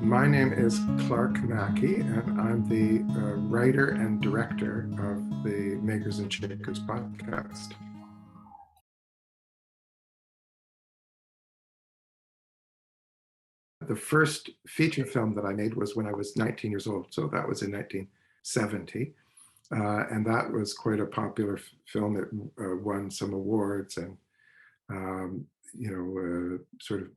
My name is Clarke Mackey, and I'm the writer and director of the Makers and Shakers podcast. The first feature film that I made was when I was 19 years old, so that was in 1970. And that was quite a popular film. It won some awards and, sort of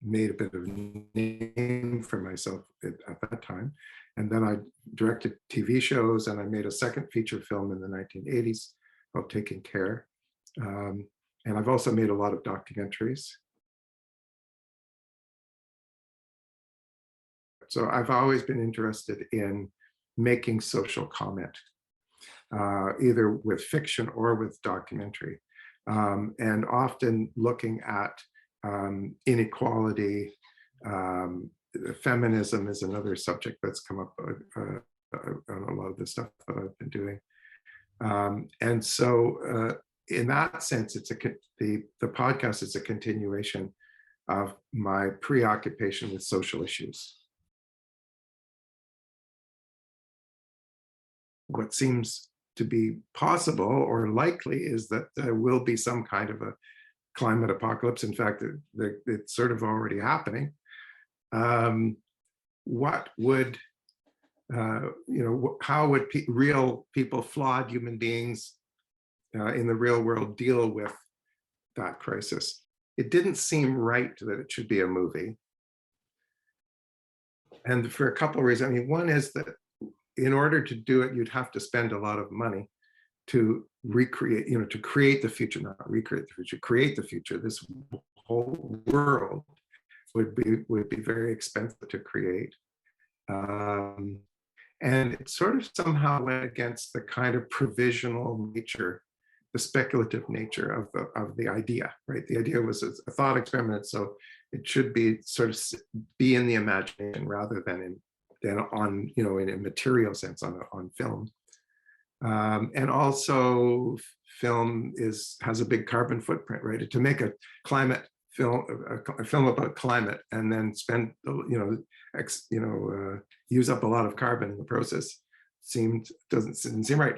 made a bit of a name for myself at that time. And then I directed TV shows, and I made a second feature film in the 1980s called Taking Care. And I've also made a lot of documentaries. So I've always been interested in making social comment, either with fiction or with documentary, and often looking at inequality. Feminism is another subject that's come up on a lot of the stuff that I've been doing. And so in that sense, the podcast is a continuation of my preoccupation with social issues. What seems to be possible or likely is that there will be some kind of a climate apocalypse. In fact, it's sort of already happening. What would, how would real people, flawed human beings in the real world deal with that crisis? It didn't seem right that it should be a movie. And for a couple of reasons. I mean, one is that in order to do it, you'd have to spend a lot of money to recreate, to create the future, not recreate the future, create the future. This whole world would be very expensive to create. And it sort of somehow went against the kind of provisional nature, the speculative nature of the idea, right? The idea was a thought experiment, so it should be sort of be in the imagination rather than on, in a material sense on film. And also film has a big carbon footprint, right? To make a climate film, a film about climate, and then spend, use up a lot of carbon in the process didn't seem right.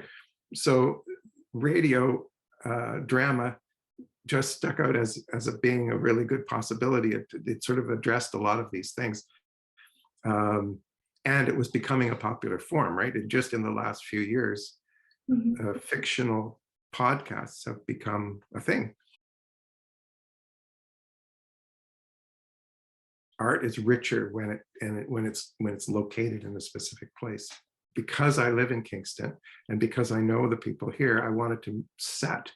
So radio drama just stuck out as being a really good possibility. It sort of addressed a lot of these things. And it was becoming a popular form, right? And just in the last few years, fictional podcasts have become a thing. Art is richer when it's located in a specific place. Because I live in Kingston, and because I know the people here, I wanted to set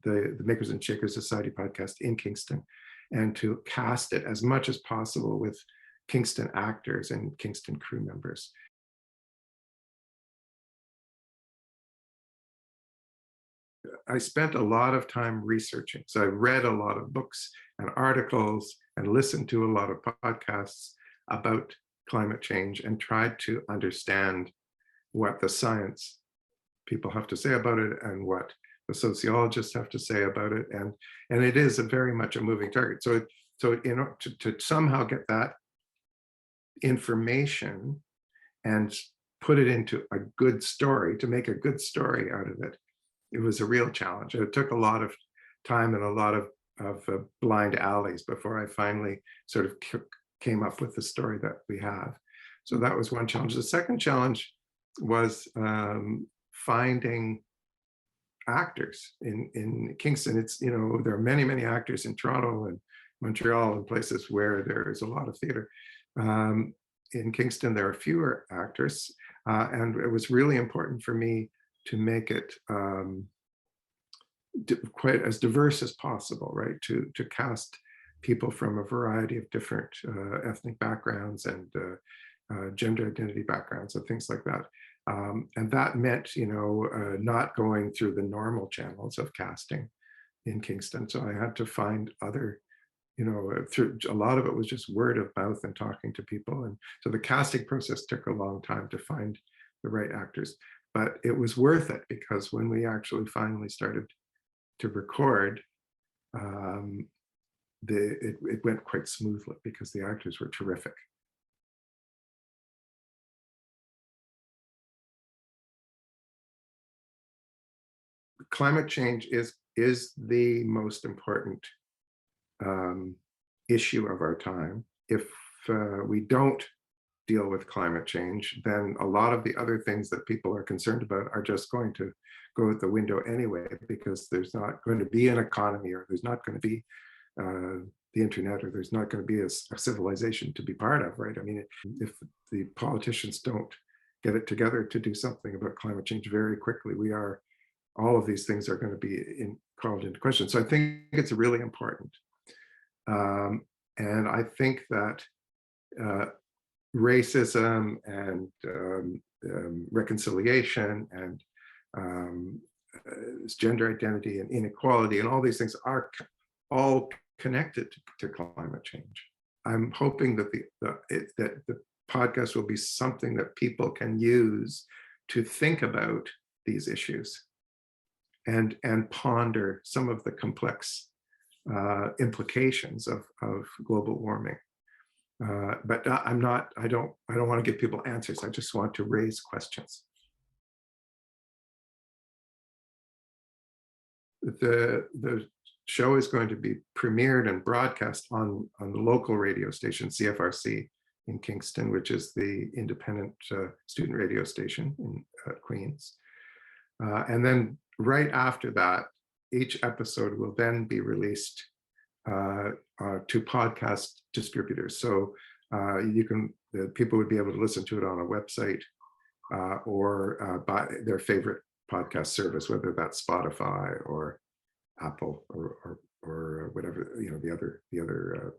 the Makers and Shakers Society podcast in Kingston, and to cast it as much as possible with Kingston actors and Kingston crew members. I spent a lot of time researching. So I read a lot of books and articles and listened to a lot of podcasts about climate change and tried to understand what the science people have to say about it and what the sociologists have to say about it. And it is very much a moving target. So in order to somehow get that information and put it into a good story, to make a good story out of it, it was a real challenge. It took a lot of time and a lot of blind alleys before I finally sort of came up with the story that we have. So that was one challenge. The second challenge was finding actors in Kingston. It's, there are many, many actors in Toronto and Montreal and places where there is a lot of theater. In Kingston, there are fewer actors. And it was really important for me to make it quite as diverse as possible, right? To cast people from a variety of different ethnic backgrounds and gender identity backgrounds and things like that. And that meant, not going through the normal channels of casting in Kingston. So I had to find other, through a lot of it was just word of mouth and talking to people. And so the casting process took a long time to find the right actors, but it was worth it, because when we actually finally started to record, it went quite smoothly because the actors were terrific. climate change is the most important um, issue of our time. If we don't deal with climate change, then a lot of the other things that people are concerned about are just going to go out the window anyway, because there's not going to be an economy, or there's not going to be the internet, or there's not going to be a civilization to be part of, right? I mean, if the politicians don't get it together to do something about climate change very quickly, all of these things are going to be called into question. So I think it's really important. And I think that racism and reconciliation and gender identity and inequality and all these things are all connected to climate change. I'm hoping that the podcast will be something that people can use to think about these issues and ponder some of the complex implications of global warming. But I don't want to give people answers. I just want to raise questions. The show is going to be premiered and broadcast on the local radio station, CFRC in Kingston, which is the independent student radio station in Queens. And then right after that, each episode will then be released to podcast distributors. So people would be able to listen to it on a website or by their favorite podcast service, whether that's Spotify or Apple or whatever, the other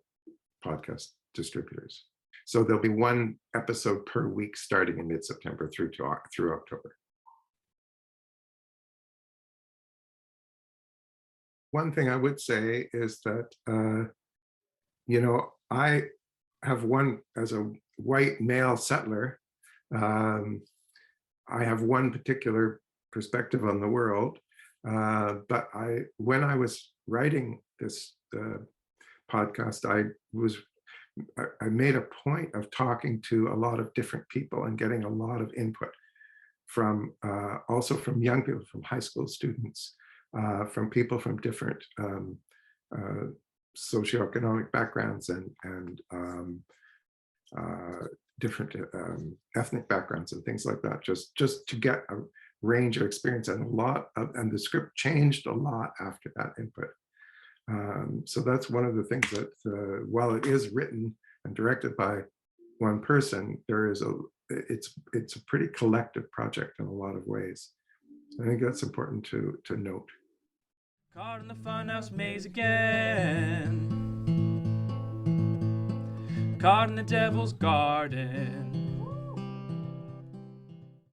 podcast distributors. So there'll be one episode per week starting in mid-September through October. One thing I would say is that, I have as a white male settler, I have one particular perspective on the world. But when I was writing this podcast, I made a point of talking to a lot of different people and getting a lot of input from also from young people, from high school students, from people from different socioeconomic backgrounds and different ethnic backgrounds and things like that, just to get a range of experience. And and the script changed a lot after that input. So that's one of the things that while it is written and directed by one person, it's a pretty collective project in a lot of ways. I think that's important to note. Caught in the funhouse maze again. Caught in the devil's garden.